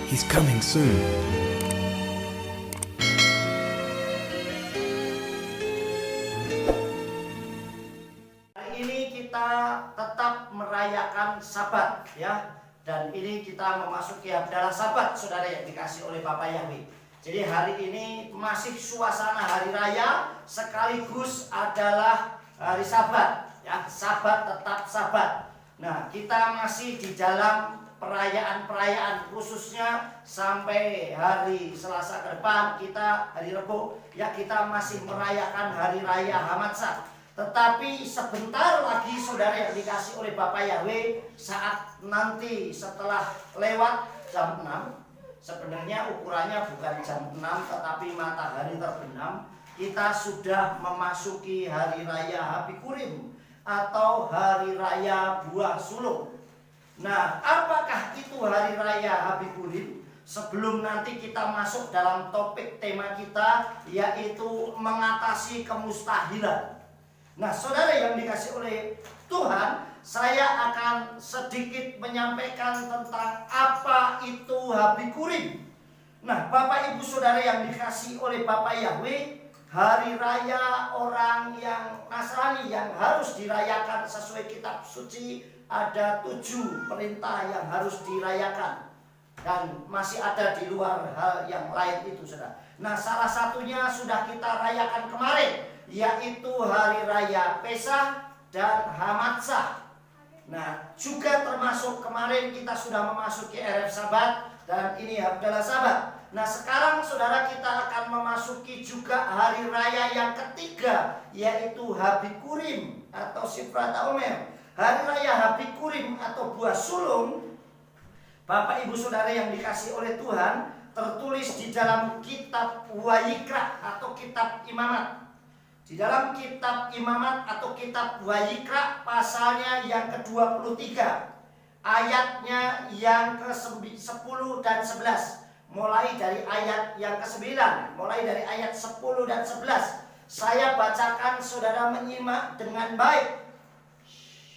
He's coming soon. Hari ini kita tetap merayakan Sabat ya. Dan ini kita memasuki adalah Sabat, saudara yang dikasih oleh Bapak Yahweh. Jadi hari ini masih suasana hari raya sekaligus adalah hari Sabat ya. Sabat tetap Sabat. Nah, kita masih di dalam perayaan-perayaan khususnya sampai hari Selasa ke depan, kita hari Rebo ya, kita masih merayakan hari raya Hamatsah. Tetapi sebentar lagi saudara yang dikasih oleh Bapak Yahweh, saat nanti setelah lewat jam 6, sebenarnya ukurannya bukan jam 6 tetapi matahari terbenam, kita sudah memasuki hari raya Habikurim atau hari raya buah sulung. Nah, apakah itu hari raya Habikurim? Sebelum nanti kita masuk dalam topik tema kita, yaitu mengatasi kemustahilan. Nah, saudara yang dikasih oleh Tuhan, saya akan sedikit menyampaikan tentang apa itu Habikurim. Nah, Bapak Ibu Saudara yang dikasih oleh Bapak Yahweh, hari raya orang yang Nasrani yang harus dirayakan sesuai kitab suci, ada 7 perintah yang harus dirayakan. Dan masih ada di luar hal yang lain itu, saudara. Nah, salah satunya sudah kita rayakan kemarin, yaitu hari raya Pesah dan Hamatsah. Nah, juga termasuk kemarin kita sudah memasuki Erev Sabat dan ini adalah Sabat. Nah, sekarang saudara kita akan memasuki juga hari raya yang ketiga, yaitu Habikurim atau Sifrat Omer. Hari raya Habikurim atau buah sulung, Bapak Ibu Saudara yang dikasih oleh Tuhan, tertulis di dalam kitab Wayikra atau kitab Imamat. Di dalam kitab Imamat atau kitab Wayikra pasalnya yang ke-23, ayatnya yang ke-10 dan 11. Mulai dari ayat yang ke-9, mulai dari ayat 10 dan 11. Saya bacakan, saudara menyimak dengan baik.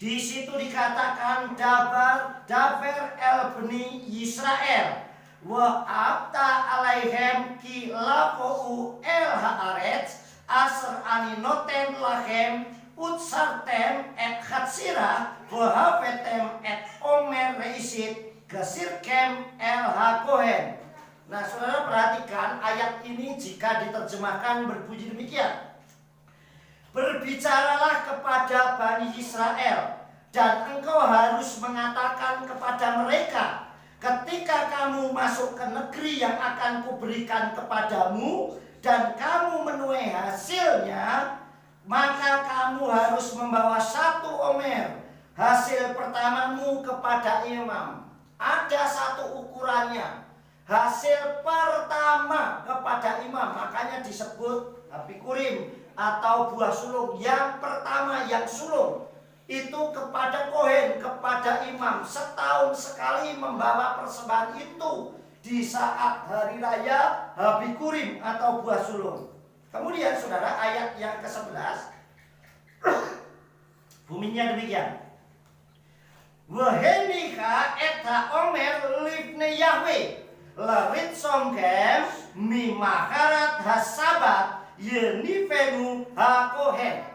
Di situ dikatakan Daver el bni Yisrael wa abta alaihem ki lafou el haaretz asr ani noten lahem utsartem et khatsira wa hafetem et omer reisit gesirkem el hakohen. Nah, saudara perhatikan ayat ini jika diterjemahkan berbunyi demikian. Berbicaralah kepada Bani Israel, dan engkau harus mengatakan kepada mereka, ketika kamu masuk ke negeri yang akan kuberikan kepadamu, dan kamu menuai hasilnya, maka kamu harus membawa 1 omer, hasil pertamamu kepada imam. Ada 1 ukurannya, hasil pertama kepada imam, makanya disebut Habikurim atau buah sulung. Yang pertama yang sulung itu kepada Kohen, kepada imam, setahun sekali membawa persembahan itu di saat hari raya Habikurim atau buah sulung. Kemudian saudara, ayat yang ke-11 bunyinya demikian. Wahenika eta omer livne Yahweh larit somkem mimaharat hasabat yenifenu hakohen.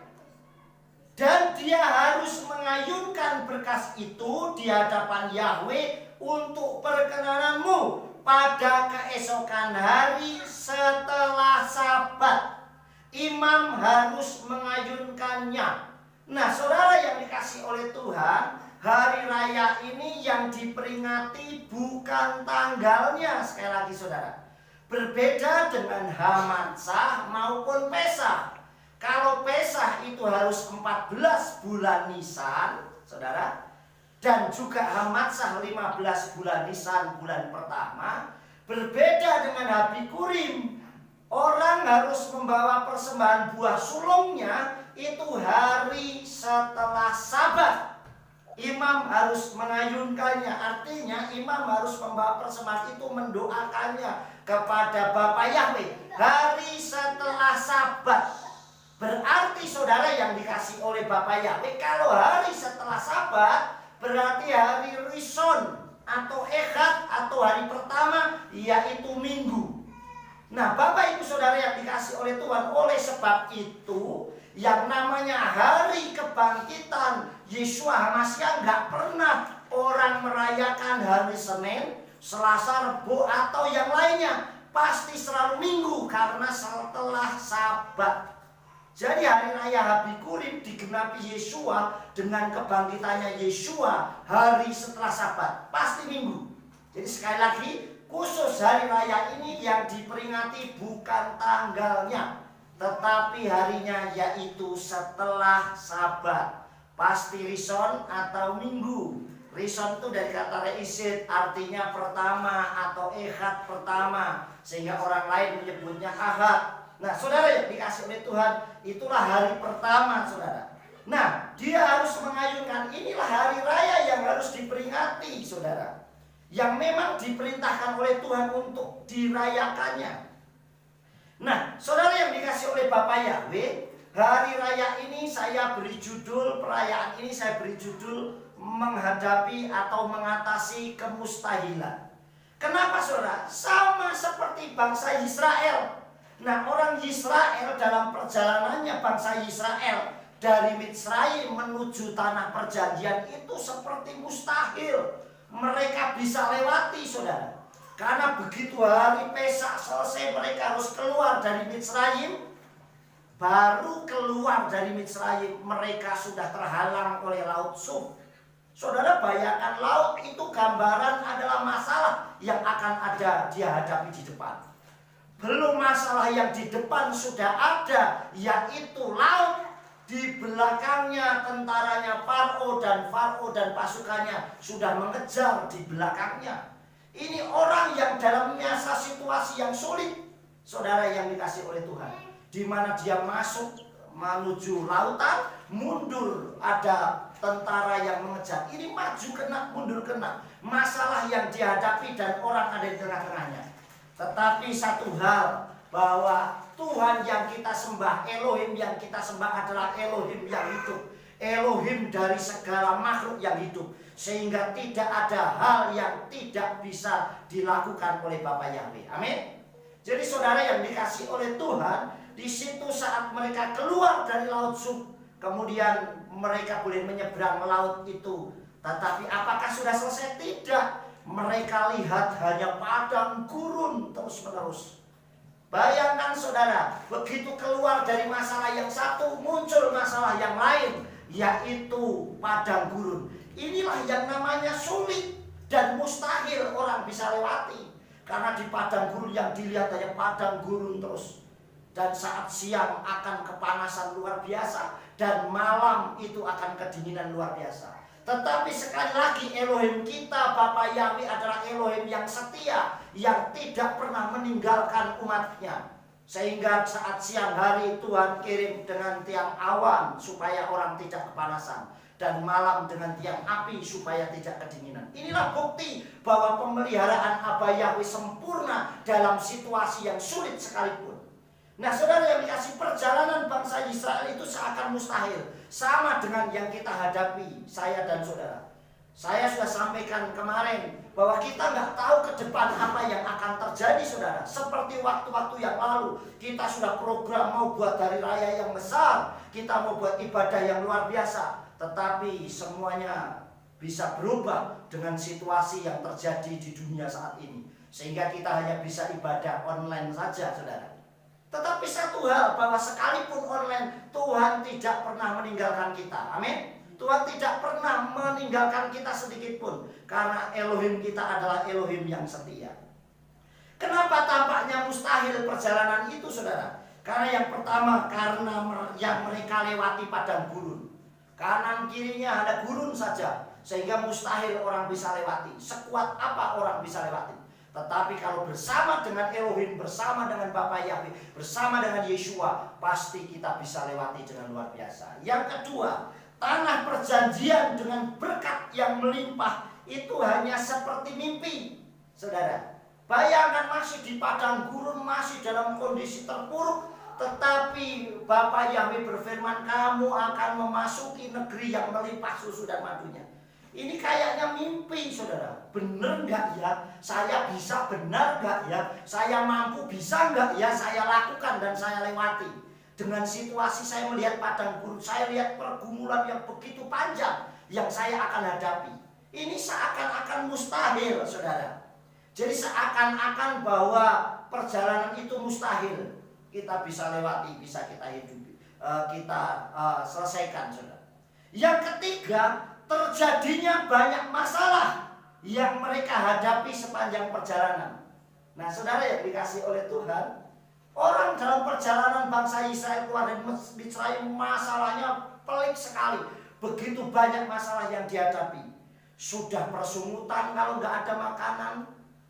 Dan dia harus mengayunkan berkas itu di hadapan Yahweh untuk perkenananmu pada keesokan hari setelah Sabat. Imam harus mengayunkannya. Nah, saudara yang dikasih oleh Tuhan, hari raya ini yang diperingati bukan tanggalnya. Sekali lagi saudara, berbeda dengan Hamatsah maupun Pesah. Kalau Pesah itu harus 14 bulan Nisan, saudara, dan juga Hamatsah 15 bulan Nisan, bulan pertama. Berbeda dengan Habikurim, orang harus membawa persembahan buah sulungnya itu hari setelah Sabat. Imam harus mengayunkannya, artinya imam harus membawa persembahan itu, mendoakannya kepada Bapak Yahweh hari setelah Sabat. Berarti saudara yang dikasih oleh Bapak Yahweh, kalau hari setelah Sabat berarti hari Rishon atau Echad atau hari pertama yaitu Minggu. Nah, Bapak Ibu Saudara yang dikasih oleh Tuhan, oleh sebab itu yang namanya hari kebangkitan Yeshua HaMashiach nggak pernah orang merayakan hari Senin, Selasa, Rebo atau yang lainnya. Pasti selalu Minggu karena setelah Sabat. Jadi hari raya Habikurim digenapi Yeshua dengan kebangkitannya Yeshua hari setelah Sabat. Pasti Minggu. Jadi sekali lagi, khusus hari raya ini yang diperingati bukan tanggalnya, tetapi harinya, yaitu setelah Sabat. Pasti Rishon atau Minggu. Rishon itu dari kata reisid, artinya pertama, atau ehad pertama, sehingga orang lain menyebutnya ahad. Nah, saudara yang dikasih oleh Tuhan, itulah hari pertama, saudara. Nah, dia harus mengayunkan, inilah hari raya yang harus diperingati, saudara, yang memang diperintahkan oleh Tuhan untuk dirayakannya. Nah, saudara yang dikasih oleh Bapak Yahweh, hari raya ini saya beri judul, perayaan ini saya beri judul menghadapi atau mengatasi kemustahilan. Kenapa, saudara? Sama seperti bangsa Israel. Nah, orang Israel dalam perjalanannya, bangsa Israel dari Mitsraim menuju tanah perjanjian itu seperti mustahil mereka bisa lewati, saudara. Karena begitu hari Pesak selesai, mereka harus keluar dari Mitsraim. Baru keluar dari Mitsraim, mereka sudah terhalang oleh Laut Sum. Saudara bayangkan, laut itu gambaran adalah masalah yang akan ada dia hadapi di depan. Belum masalah yang di depan sudah ada, yaitu laut. Di belakangnya tentaranya Farao dan pasukannya sudah mengejar di belakangnya. Ini orang yang dalam masa situasi yang sulit, saudara yang dikasih oleh Tuhan, di mana dia masuk menuju lautan, mundur ada tentara yang mengejar. Ini maju kena, mundur kena. Masalah yang dihadapi dan orang ada di tengah-tengahnya. Tetapi satu hal, bahwa Tuhan yang kita sembah, Elohim yang kita sembah adalah Elohim yang hidup, Elohim dari segala makhluk yang hidup, sehingga tidak ada hal yang tidak bisa dilakukan oleh Bapa Yahweh. Amin. Jadi saudara yang dikasih oleh Tuhan, di situ saat mereka keluar dari Laut Sum, kemudian mereka boleh menyeberang laut itu. Tetapi apakah sudah selesai? Tidak. Mereka lihat hanya padang gurun terus-menerus. Bayangkan saudara, begitu keluar dari masalah yang satu, muncul masalah yang lain, yaitu padang gurun. Inilah yang namanya sulit dan mustahil orang bisa lewati. Karena di padang gurun yang dilihat hanya padang gurun terus. Dan saat siang akan kepanasan luar biasa, dan malam itu akan kedinginan luar biasa. Tetapi sekali lagi, Elohim kita, Bapa Yahweh adalah Elohim yang setia, yang tidak pernah meninggalkan umatnya. Sehingga saat siang hari Tuhan kirim dengan tiang awan supaya orang tidak kepanasan, dan malam dengan tiang api supaya tidak kedinginan. Inilah bukti bahwa pemeliharaan Abah Yahweh sempurna dalam situasi yang sulit sekalipun. Nah, saudara yang dikasih, perjalanan bangsa Israel itu seakan mustahil, sama dengan yang kita hadapi, saya dan saudara. Saya sudah sampaikan kemarin bahwa kita nggak tahu ke depan apa yang akan terjadi, saudara. Seperti waktu-waktu yang lalu, kita sudah program mau buat hari raya yang besar, kita mau buat ibadah yang luar biasa, tetapi semuanya bisa berubah dengan situasi yang terjadi di dunia saat ini, sehingga kita hanya bisa ibadah online saja, saudara. Tetapi satu hal, bahwa sekalipun online, Tuhan tidak pernah meninggalkan kita. Amin. Tuhan tidak pernah meninggalkan kita sedikit pun, karena Elohim kita adalah Elohim yang setia. Kenapa tampaknya mustahil perjalanan itu, saudara? Karena yang pertama, karena yang mereka lewati padang gurun. Kanan kirinya ada gurun saja, sehingga mustahil orang bisa lewati. Sekuat apa orang bisa lewati? Tetapi kalau bersama dengan Elohim, bersama dengan Bapa Yahweh, bersama dengan Yeshua, pasti kita bisa lewati dengan luar biasa. Yang kedua, tanah perjanjian dengan berkat yang melimpah itu hanya seperti mimpi, saudara. Bayangkan masih di padang gurun, masih dalam kondisi terpuruk, tetapi Bapa Yahweh berfirman, kamu akan memasuki negeri yang melimpah susu dan madunya. Ini kayaknya mimpi, saudara. Bener nggak ya? Saya bisa benar nggak ya? Saya mampu bisa nggak ya? Saya lakukan dan saya lewati. Dengan situasi saya melihat padang gurun, saya lihat pergumulan yang begitu panjang yang saya akan hadapi. Ini seakan-akan mustahil, saudara. Jadi seakan-akan bahwa perjalanan itu mustahil. Kita bisa lewati, bisa kita hidupi, kita selesaikan, saudara. Yang ketiga, terjadinya banyak masalah yang mereka hadapi sepanjang perjalanan. Nah, saudara yang dikasih oleh Tuhan, orang dalam perjalanan bangsa Israel keluar dari Misraim, masalahnya pelik sekali. Begitu banyak masalah yang dihadapi. Sudah bersungutan kalau nggak ada makanan,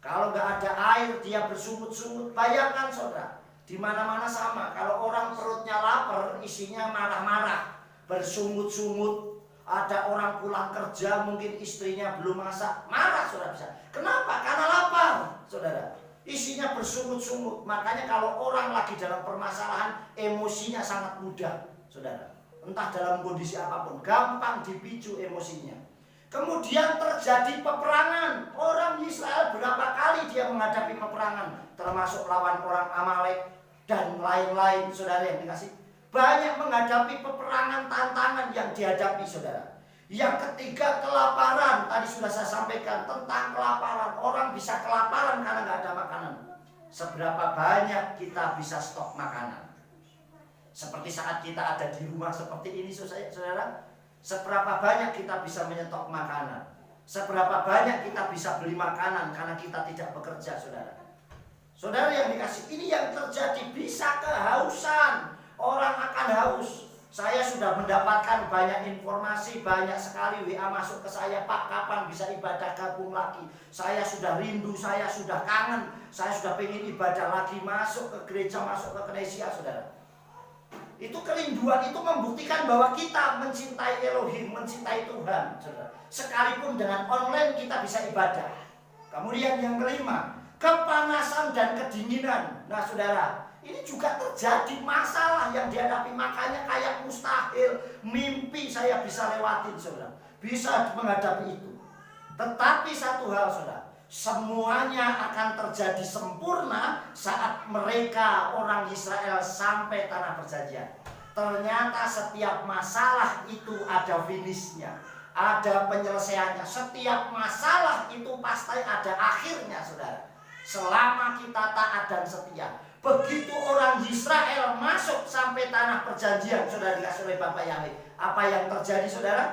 kalau nggak ada air dia bersungut-sungut. Bayangkan, saudara, di mana-mana sama. Kalau orang perutnya lapar, isinya marah-marah, bersungut-sungut. Ada orang pulang kerja, mungkin istrinya belum masak, marah, saudara bisa. Kenapa? Karena lapar, saudara. Isinya bersungut-sungut. Makanya kalau orang lagi dalam permasalahan, emosinya sangat mudah, saudara. Entah dalam kondisi apapun, gampang dipicu emosinya. Kemudian terjadi peperangan. Orang Israel berapa kali dia menghadapi peperangan, termasuk lawan orang Amalek dan lain-lain, saudara yang dikasih. Banyak menghadapi peperangan, tantangan yang dihadapi, saudara. Yang ketiga, kelaparan. Tadi sudah saya sampaikan tentang kelaparan. Orang bisa kelaparan karena nggak ada makanan. Seberapa banyak kita bisa stok makanan? Seperti saat kita ada di rumah seperti ini, saudara. Seberapa banyak kita bisa menyetok makanan? Seberapa banyak kita bisa beli makanan karena kita tidak bekerja, saudara. Saudara yang dikasih, ini yang terjadi, bisa kehausan. Orang akan haus. Saya sudah mendapatkan banyak informasi, banyak sekali WA masuk ke saya, Pak, kapan bisa ibadah gabung lagi? Saya sudah rindu, saya sudah kangen, saya sudah pengen ibadah lagi, masuk ke gereja, masuk ke Knesia, saudara. Itu kerinduan itu membuktikan bahwa kita mencintai Elohim, mencintai Tuhan, saudara. Sekalipun dengan online kita bisa ibadah. Kemudian yang kelima, kepanasan dan kedinginan. Nah, saudara, ini juga terjadi masalah yang dihadapi. Makanya kayak mustahil mimpi saya bisa lewatin, saudara. Bisa menghadapi itu. Tetapi satu hal, saudara, semuanya akan terjadi sempurna saat mereka orang Israel sampai tanah perjanjian. Ternyata setiap masalah itu ada finishnya, ada penyelesaiannya. Setiap masalah itu pasti ada akhirnya, saudara. Selama kita taat dan setia. Begitu orang Israel masuk sampai tanah perjanjian, saudara, dikasih oleh Bapak Yahweh, apa yang terjadi, saudara?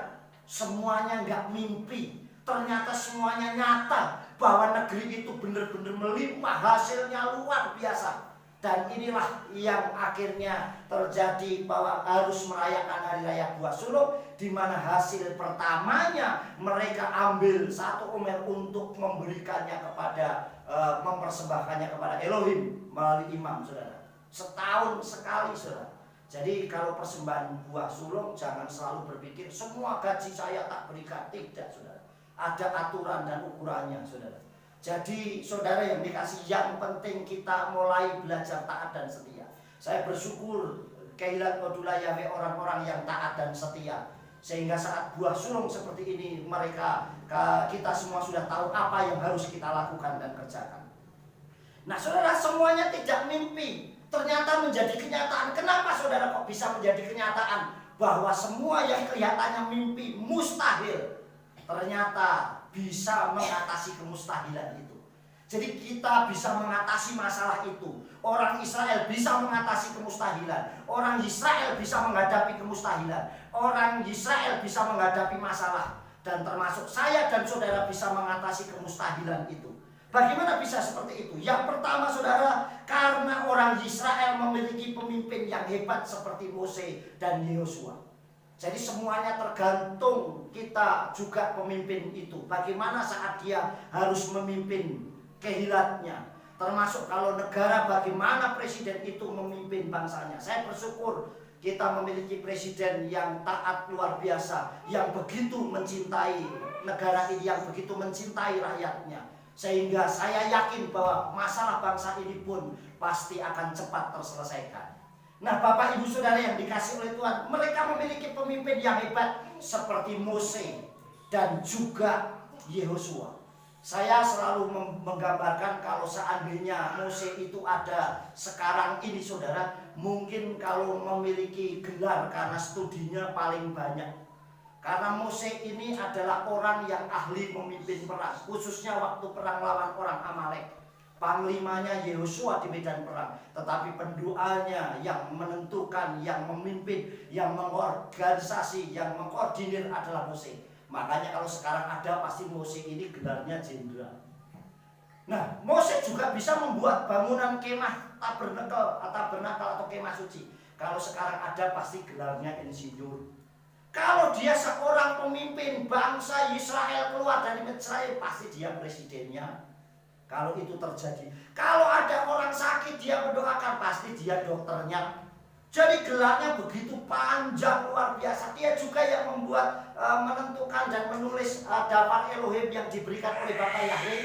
Semuanya nggak mimpi. Ternyata semuanya nyata bahwa negeri itu benar-benar melimpah, hasilnya luar biasa. Dan inilah yang akhirnya terjadi bahwa harus merayakan hari raya buah sulung, di mana hasil pertamanya mereka ambil satu omer untuk memberikannya kepada mempersembahkannya kepada Elohim melalui imam, saudara. Setahun sekali, saudara. Jadi kalau persembahan buah sulung, jangan selalu berpikir semua gaji saya tak berikan. Tidak, saudara. Ada aturan dan ukurannya, saudara. Jadi saudara yang dikasih, yang penting kita mulai belajar taat dan setia. Saya bersyukur Kehilat Kodula Yahweh orang-orang yang taat dan setia. Sehingga saat buah sulung seperti ini, kita semua sudah tahu apa yang harus kita lakukan dan kerjakan. Nah, saudara, semuanya tidak mimpi, ternyata menjadi kenyataan. Kenapa, saudara, kok bisa menjadi kenyataan? Bahwa semua yang kelihatannya mimpi, mustahil, ternyata bisa mengatasi kemustahilan itu. Jadi kita bisa mengatasi masalah itu. Orang Israel bisa mengatasi kemustahilan. Orang Israel bisa menghadapi kemustahilan. Orang Israel bisa menghadapi masalah. Dan termasuk saya dan saudara bisa mengatasi kemustahilan itu. Bagaimana bisa seperti itu? Yang pertama, saudara, karena orang Israel memiliki pemimpin yang hebat seperti Mose dan Yosua. Jadi semuanya tergantung kita juga pemimpin itu. Bagaimana saat dia harus memimpin kehilatnya. Termasuk kalau negara, bagaimana presiden itu memimpin bangsanya. Saya bersyukur kita memiliki presiden yang taat luar biasa, yang begitu mencintai negara ini, yang begitu mencintai rakyatnya. Sehingga saya yakin bahwa masalah bangsa ini pun pasti akan cepat terselesaikan. Nah, Bapak Ibu Saudara yang dikasih oleh Tuhan, mereka memiliki pemimpin yang hebat seperti Mose dan juga Yehosua. Saya selalu menggambarkan kalau seandainya Mose itu ada sekarang ini saudara, mungkin kalau memiliki gelar karena studinya paling banyak. Karena Mose ini adalah orang yang ahli memimpin perang, khususnya waktu perang lawan orang Amalek. Panglimanya Yehosua di medan perang, tetapi pendoanya yang menentukan, yang memimpin, yang mengorganisasi, yang mengkoordinir adalah Mose. Makanya kalau sekarang ada pasti Mose ini gelarnya jenderal. Nah, Mose juga bisa membuat bangunan kemah tabernakel atau kemah suci. Kalau sekarang ada pasti gelarnya insinyur. Kalau dia seorang pemimpin bangsa Israel keluar dari Mesir, pasti dia presidennya. Kalau itu terjadi, kalau ada orang sakit dia mendoakan, pasti dia dokternya. Jadi gelarnya begitu panjang luar biasa. Dia juga yang membuat, menentukan dan menulis daftar Elohim yang diberikan oleh Bapak Yahweh.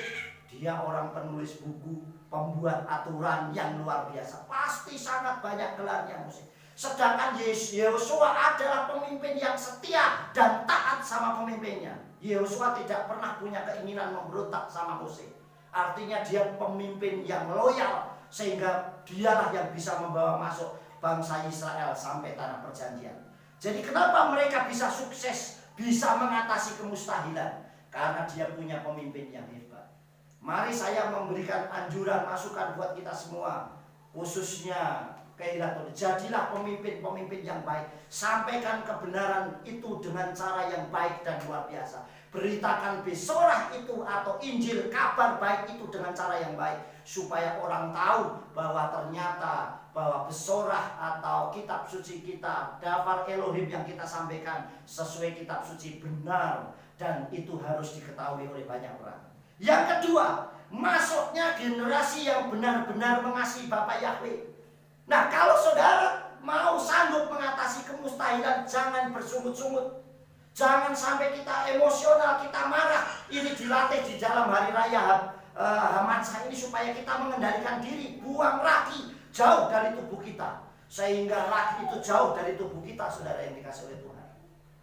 Dia orang penulis buku, pembuat aturan yang luar biasa. Pasti sangat banyak gelarnya Mose. Sedangkan Yehosua adalah pemimpin yang setia dan taat sama pemimpinnya. Yehosua tidak pernah punya keinginan memberontak sama Mose. Artinya dia pemimpin yang loyal, sehingga dialah yang bisa membawa masuk bangsa Israel sampai tanah perjanjian. Jadi kenapa mereka bisa sukses, bisa mengatasi kemustahilan? Karena dia punya pemimpin yang hebat. Mari saya memberikan anjuran, masukan buat kita semua, khususnya Keilaton, jadilah pemimpin-pemimpin yang baik. Sampaikan kebenaran itu dengan cara yang baik dan luar biasa. Beritakan besorah itu atau Injil, kabar baik itu dengan cara yang baik, supaya orang tahu bahwa ternyata bahwa besorah atau kitab suci kita, daftar Elohim yang kita sampaikan sesuai kitab suci benar, dan itu harus diketahui oleh banyak orang. Yang kedua, masuknya generasi yang benar-benar mengasihi Bapak Yahweh. Nah, kalau saudara mau sanggup mengatasi kemustahilan, jangan bersungut-sungut. Jangan sampai kita emosional, kita marah. Ini dilatih di dalam hari raya Hamansyah ini supaya kita mengendalikan diri. Buang raki jauh dari tubuh kita, sehingga raki itu jauh dari tubuh kita, saudara yang dikasih oleh Tuhan.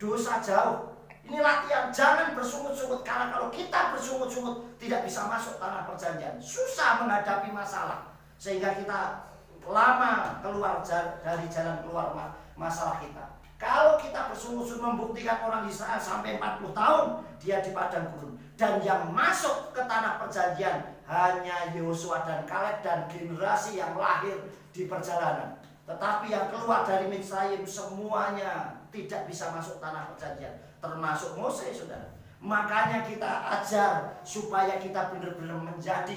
Dosa jauh. Ini latihan, jangan bersungut-sungut. Karena kalau kita bersungut-sungut, tidak bisa masuk tanah perjanjian. Susah menghadapi masalah, sehingga kita lama keluar dari jalan keluar masalah kita. Kalau kita bersungut-sungut membuktikan orang Israel sampai 40 tahun dia di padang gurun, dan yang masuk ke tanah perjanjian hanya Yehosua dan Kaleb dan generasi yang lahir di perjalanan. Tetapi yang keluar dari Misraim semuanya tidak bisa masuk tanah perjanjian, termasuk Mose, saudara. Makanya kita ajar supaya kita benar-benar menjadi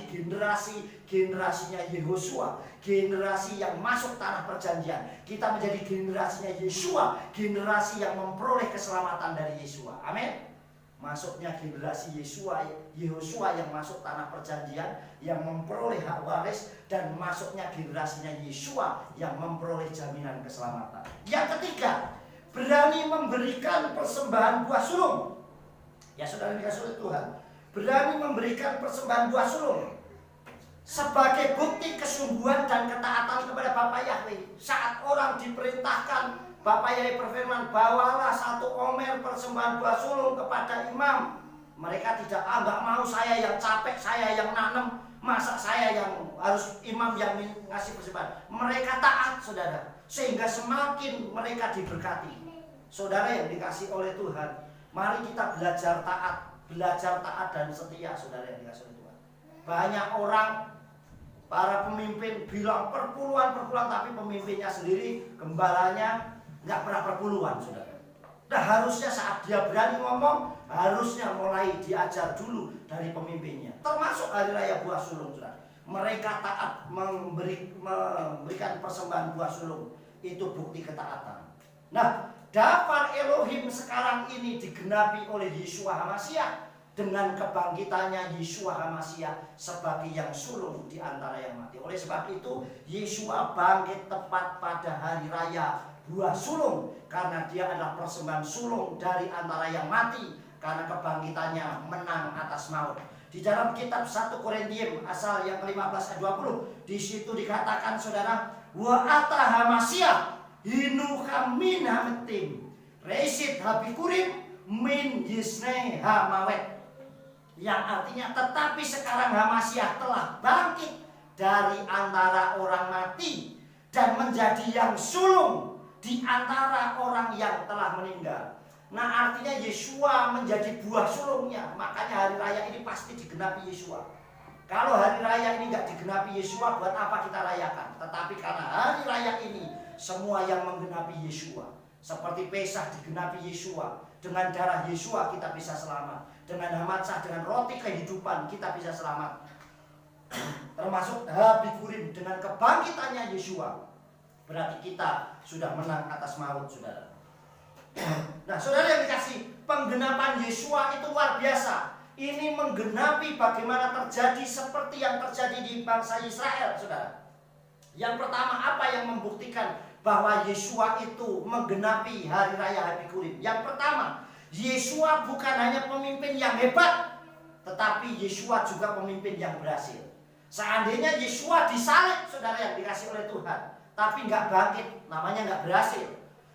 generasinya Yehosua, generasi yang masuk tanah perjanjian. Kita menjadi generasinya Yesua, generasi yang memperoleh keselamatan dari Yesua. Amin. Masuknya generasi Yehosua yang masuk tanah perjanjian, yang memperoleh hak waris, dan masuknya generasinya Yesua yang memperoleh jaminan keselamatan. Yang ketiga, berani memberikan persembahan buah sulung. Ya, saudara dikasih oleh Tuhan, berani memberikan persembahan buah sulung sebagai bukti kesungguhan dan ketaatan kepada Bapak Yahweh. Saat orang diperintahkan, Bapak Yahweh berfirman, bawalah 1 omer persembahan buah sulung kepada imam. Mereka tidak, nggak mau, saya yang capek, saya yang nanem, masa saya yang harus imam yang ngasih persembahan. Mereka taat, saudara, sehingga semakin mereka diberkati. Saudara yang dikasih oleh Tuhan, mari kita belajar taat dan setia, saudara yang dikasih oleh Tuhan. Banyak orang, para pemimpin bilang perpuluhan, tapi pemimpinnya sendiri, gembalanya nggak pernah perpuluhan, saudara. Nah, harusnya saat dia berani ngomong, harusnya mulai diajar dulu dari pemimpinnya. Termasuk hari raya buah sulung, saudara. Mereka taat memberikan persembahan buah sulung, itu bukti ketaatan. Nah, daftar Elohim sekarang ini digenapi oleh Yeshua HaMashiach dengan kebangkitannya Yeshua HaMashiach sebagai yang sulung di antara yang mati. Oleh sebab itu, Yeshua bangkit tepat pada hari raya buah sulung, karena dia adalah persembahan sulung dari antara yang mati, karena kebangkitannya menang atas maut. Di dalam kitab 1 Korintium asal yang ke-15 ayat 20, di situ dikatakan, saudara, wa ata HaMashiach hinu kamin hametim reisit habikurim min yisne hamawet, yang artinya tetapi sekarang Hamasiah telah bangkit dari antara orang mati dan menjadi yang sulung di antara orang yang telah meninggal. Nah, artinya Yesua menjadi buah sulungnya. Makanya hari raya ini pasti digenapi Yesua. Kalau hari raya ini nggak digenapi Yesua, buat apa kita rayakan? Tetapi karena hari raya ini semua yang menggenapi Yesua. Seperti Pesah digenapi Yesua. Dengan darah Yesua kita bisa selamat. Dengan Hamatsah, dengan roti kehidupan kita bisa selamat. Termasuk Habikurim, dengan kebangkitannya Yesua. Berarti kita sudah menang atas maut, saudara. Nah, saudara yang dikasih, penggenapan Yesua itu luar biasa. Ini menggenapi bagaimana terjadi seperti yang terjadi di bangsa Israel, saudara. Yang pertama, apa yang membuktikan bahwa Yesua itu menggenapi hari raya Habikurim? Yang pertama, Yesua bukan hanya pemimpin yang hebat, tetapi Yesua juga pemimpin yang berhasil. Seandainya Yesua disalib, saudara yang dikasih oleh Tuhan, tapi nggak bangkit, namanya nggak berhasil.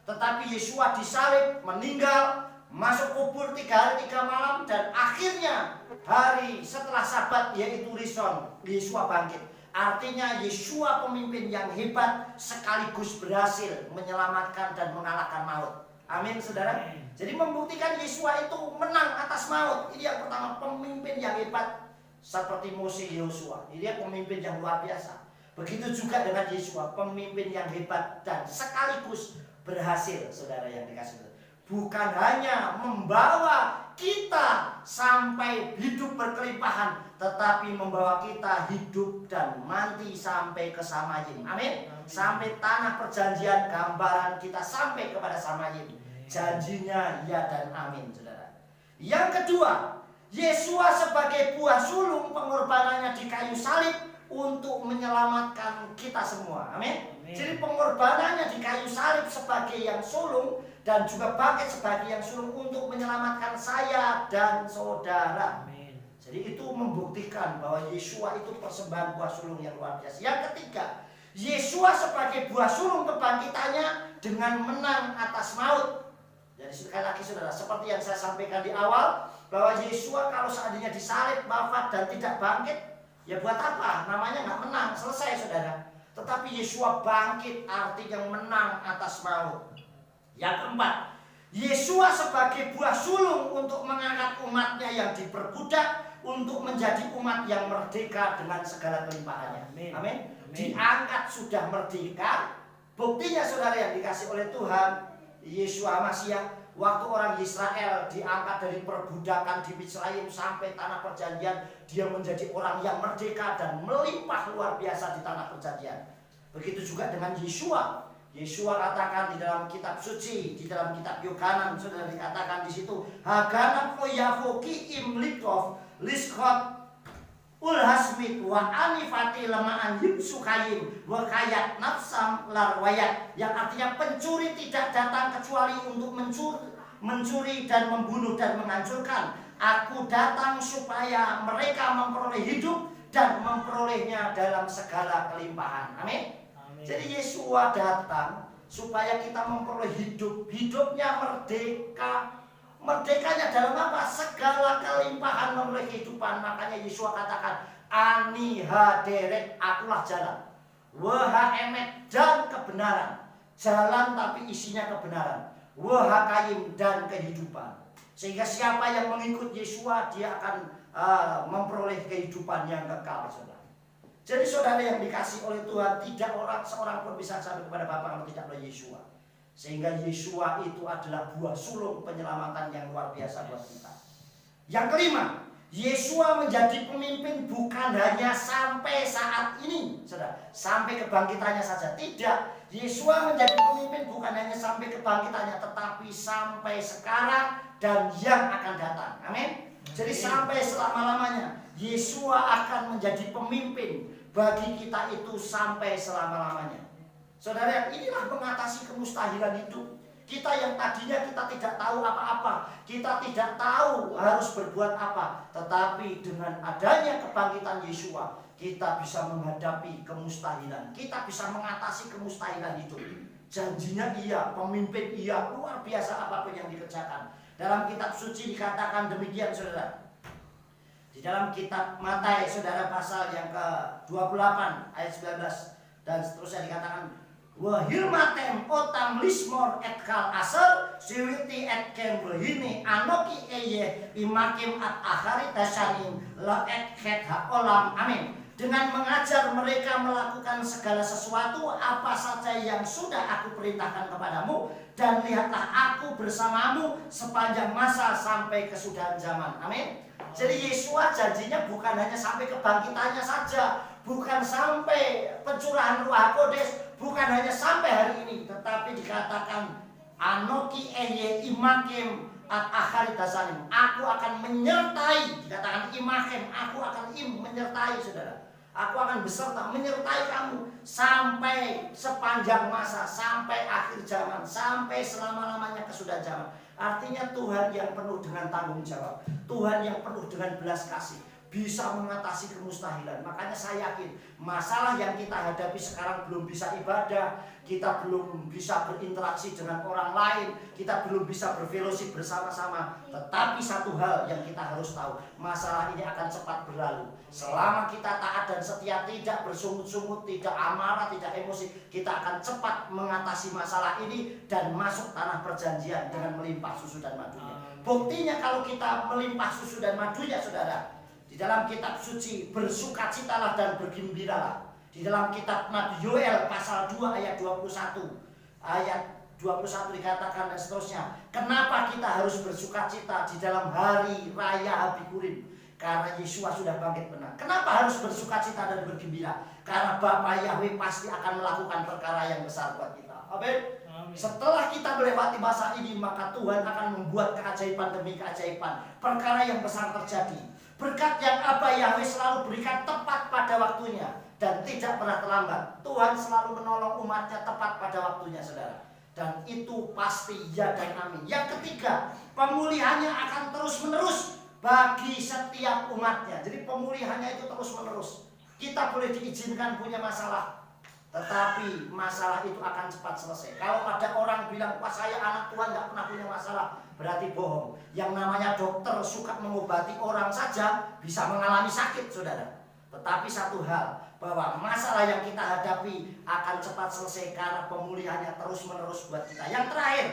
Tetapi Yesua disalib, meninggal, masuk kubur 3 hari 3 malam, dan akhirnya hari setelah Sabat yaitu Rison, Yesua bangkit. Artinya Yesua pemimpin yang hebat sekaligus berhasil menyelamatkan dan mengalahkan maut. Amin, saudara. Jadi membuktikan Yesua itu menang atas maut. Ini yang pertama, pemimpin yang hebat seperti Mose, Yosua. Ini pemimpin yang luar biasa. Begitu juga dengan Yesua, pemimpin yang hebat dan sekaligus berhasil, saudara yang dikasih. Bukan hanya membawa kita sampai hidup berkelimpahan, tetapi membawa kita hidup dan mati sampai ke Samayim. Amin. Sampai tanah perjanjian, gambaran kita sampai kepada Samayim. Janjinya ya dan amin, saudara. Yang kedua, Yesua sebagai buah sulung, pengorbanannya di kayu salib untuk menyelamatkan kita semua. Amin. Jadi pengorbanannya di kayu salib sebagai yang sulung dan juga bangkit sebagai yang sulung untuk menyelamatkan saya dan saudara. Amin. Jadi itu membuktikan bahwa Yesua itu persembahan buah sulung yang luar biasa. Yang ketiga, Yesua sebagai buah sulung kebangkitannya dengan menang atas maut. Jadi sekali lagi, saudara, seperti yang saya sampaikan di awal, bahwa Yesua kalau seandainya disalib, wafat dan tidak bangkit, ya buat apa? Namanya nggak menang, selesai, saudara. Tetapi Yesua bangkit, artinya menang atas maut. Yang keempat, Yesua sebagai buah sulung untuk mengangkat umatnya yang diperbudak untuk menjadi umat yang merdeka dengan segala kelimpahannya. Amin. Diangkat sudah merdeka. Buktinya, saudara yang dikasih oleh Tuhan, Yesua Hamasiah, waktu orang Israel diangkat dari perbudakan di Misraim sampai tanah perjanjian, dia menjadi orang yang merdeka dan melimpah luar biasa di tanah perjanjian. Begitu juga dengan Yesua. Yesua katakan di dalam kitab suci, di dalam kitab Yohanan, sudah dikatakan di situ, Haganap lo Yafoki imlikov liskot ulhasmit wa anifati lemaan yimsukayim wa kayat nafsam larwayat, yang artinya pencuri tidak datang kecuali untuk mencuri dan membunuh dan menghancurkan. Aku datang supaya mereka memperoleh hidup dan memperolehnya dalam segala kelimpahan. Amin. Jadi Yesua datang supaya kita memperoleh hidup, hidupnya merdeka. Merdekanya dalam apa? Segala kelimpahan memperoleh kehidupan. Makanya Yesua katakan, Ani haderet, akulah jalan, Waha emet, dan kebenaran. Jalan tapi isinya kebenaran, Waha kayim, dan kehidupan. Sehingga siapa yang mengikut Yesua, dia akan memperoleh kehidupan yang kekal, saudara. Jadi saudara yang dikasih oleh Tuhan, tidak seorang pun bisa sampai kepada Bapa kalau tidak oleh Yesua. Sehingga Yesua itu adalah buah sulung penyelamatan yang luar biasa buat kita. Yang kelima, Yesua menjadi pemimpin bukan hanya sampai saat ini, saudara, sampai kebangkitannya saja. Tidak, Yesua menjadi pemimpin bukan hanya sampai kebangkitannya, tetapi sampai sekarang dan yang akan datang. Amin. Jadi sampai selama-lamanya Yesua akan menjadi pemimpin bagi kita itu sampai selama-lamanya. Saudara, inilah mengatasi kemustahilan hidup. Kita yang tadinya kita tidak tahu apa-apa, kita tidak tahu harus berbuat apa, tetapi dengan adanya kebangkitan Yesua, kita bisa menghadapi kemustahilan. Kita bisa mengatasi kemustahilan hidup. Janjinya iya, pemimpin iya, luar biasa apapun yang dikerjakan. Dalam kitab suci dikatakan demikian, saudara. Di dalam kitab Matius, saudara, pasal yang ke-28 ayat 19 dan seterusnya dikatakan, wa hirmatem otam lismor et kal aser siwiti et kem berhini anoki eye imakim at akhari dasanim la et het olam. Amin. Dengan mengajar mereka melakukan segala sesuatu apa saja yang sudah aku perintahkan kepadamu, dan lihatlah aku bersamamu sepanjang masa sampai kesudahan zaman. Amin. Jadi Yesus janjinya bukan hanya sampai kebangkitannya saja, bukan sampai pencurahan Ruh Kudus, bukan hanya sampai hari ini, tetapi dikatakan anoki eye imakim at akhari dasanim. Aku akan menyertai, dikatakan imakim, aku akan menyertai, saudara. Aku akan beserta menyertai kamu sampai sepanjang masa, sampai akhir zaman, sampai selama-lamanya kesudahan zaman. Artinya Tuhan yang penuh dengan tanggung jawab, Tuhan yang penuh dengan belas kasih, bisa mengatasi kemustahilan. Makanya saya yakin masalah yang kita hadapi sekarang, belum bisa ibadah, kita belum bisa berinteraksi dengan orang lain, kita belum bisa berfellowship bersama-sama. Tetapi satu hal yang kita harus tahu, masalah ini akan cepat berlalu. Selama kita taat dan setia, tidak bersungut-sungut, tidak amarah, tidak emosi, kita akan cepat mengatasi masalah ini dan masuk tanah perjanjian dengan melimpah susu dan madunya. Buktinya kalau kita melimpah susu dan madunya, saudara, di dalam kitab suci, bersukacitalah dan bergembiralah. Di dalam kitab Nabi Yoel pasal 2 ayat 21, ayat 21 dikatakan dan seterusnya, kenapa kita harus bersukacita di dalam hari raya Habikurim? Karena Yesus sudah bangkit benar. Kenapa harus bersukacita dan bergembira? Karena Bapa Yahweh pasti akan melakukan perkara yang besar buat kita. Amin. Setelah kita melewati masa ini, maka Tuhan akan membuat keajaiban demi keajaiban, perkara yang besar terjadi. Berkat yang Abah Yahweh selalu berikan tepat pada waktunya dan tidak pernah terlambat. Tuhan selalu menolong umatnya tepat pada waktunya, saudara. Dan itu pasti ya dan amin. Yang ketiga, pemulihannya akan terus menerus bagi setiap umatnya. Jadi pemulihannya itu terus menerus. Kita boleh diizinkan punya masalah, tetapi masalah itu akan cepat selesai. Kalau ada orang bilang, wah saya anak Tuhan gak pernah punya masalah, berarti bohong. Yang namanya dokter suka mengobati orang saja bisa mengalami sakit, saudara. Tetapi satu hal, bahwa masalah yang kita hadapi akan cepat selesai karena pemulihannya terus menerus buat kita. Yang terakhir,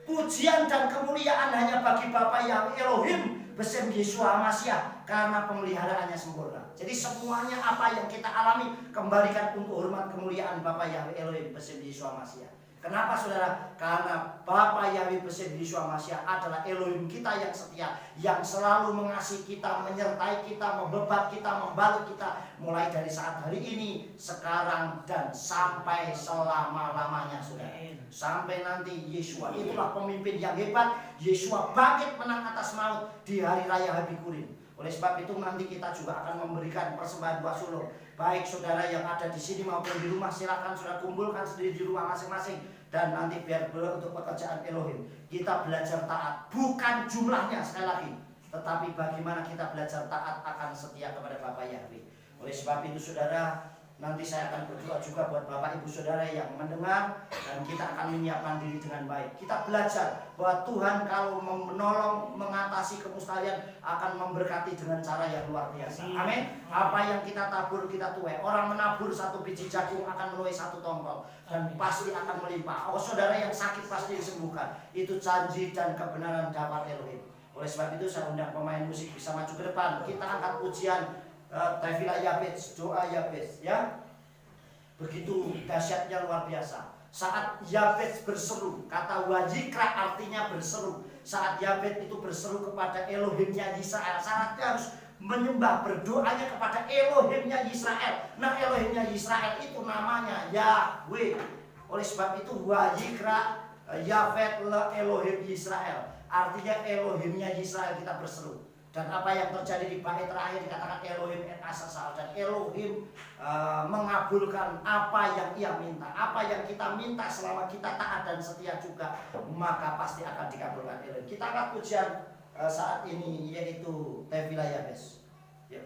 pujian dan kemuliaan hanya bagi Bapa Yahweh Elohim Besem Yeshua Mashiach, karena pemeliharaannya sempurna. Jadi semuanya apa yang kita alami, kembalikan untuk hormat kemuliaan Bapa Yahweh Elohim Besem Yeshua Mashiach. Kenapa, saudara? Karena Bapa Yahweh Besem Yeshua Mashiach adalah Elohim kita yang setia, yang selalu mengasihi kita, menyertai kita, membebat kita, membalut kita, mulai dari saat hari ini, sekarang, dan sampai selama-lamanya, saudara. Sampai nanti Yeshua, itulah pemimpin yang hebat. Yeshua bangkit menang atas maut di hari raya Habikurim. Oleh sebab itu nanti kita juga akan memberikan persembahan buah sulung. Baik saudara yang ada di sini maupun di rumah, silakan saudara kumpulkan sendiri di rumah masing-masing. Dan nanti biar untuk pekerjaan Elohim kita belajar taat, bukan jumlahnya sekali lagi, tetapi bagaimana kita belajar taat akan setia kepada Bapa Yahweh. Oleh sebab itu saudara, nanti saya akan berdoa juga buat Bapak Ibu Saudara yang mendengar, dan kita akan menyiapkan diri dengan baik. Kita belajar bahwa Tuhan kalau menolong mengatasi kemustahilan akan memberkati dengan cara yang luar biasa. Amin. Apa yang kita tabur kita tuai. Orang menabur satu biji jagung akan menuai satu tongkol dan pasti akan melimpah. Oh saudara yang sakit pasti disembuhkan. Itu janji dan kebenaran dapat Elohim. Oleh sebab itu saya undang pemain musik bisa maju ke depan. Kita angkat pujian Tefillah Yabez, doa Yabez, ya. Begitu dahsyatnya, luar biasa. Saat Yabez berseru, kata wajikra artinya berseru. Saat Yabez itu berseru kepada Elohimnya Israel, saatnya harus menyembah, berdoanya kepada Elohimnya Israel. Nah, Elohimnya Israel itu namanya Yahweh. Oleh sebab itu wajikra Yabez le Elohim Israel, artinya Elohimnya Israel kita berseru. Dan apa yang terjadi di bait terakhir dikatakan Elohim et asasal, dan Elohim mengabulkan apa yang ia minta. Apa yang kita minta selama kita taat dan setia juga, maka pasti akan dikabulkan Elohim. Kita akan pujian saat ini yaitu Tefillah Yabez. Yuk.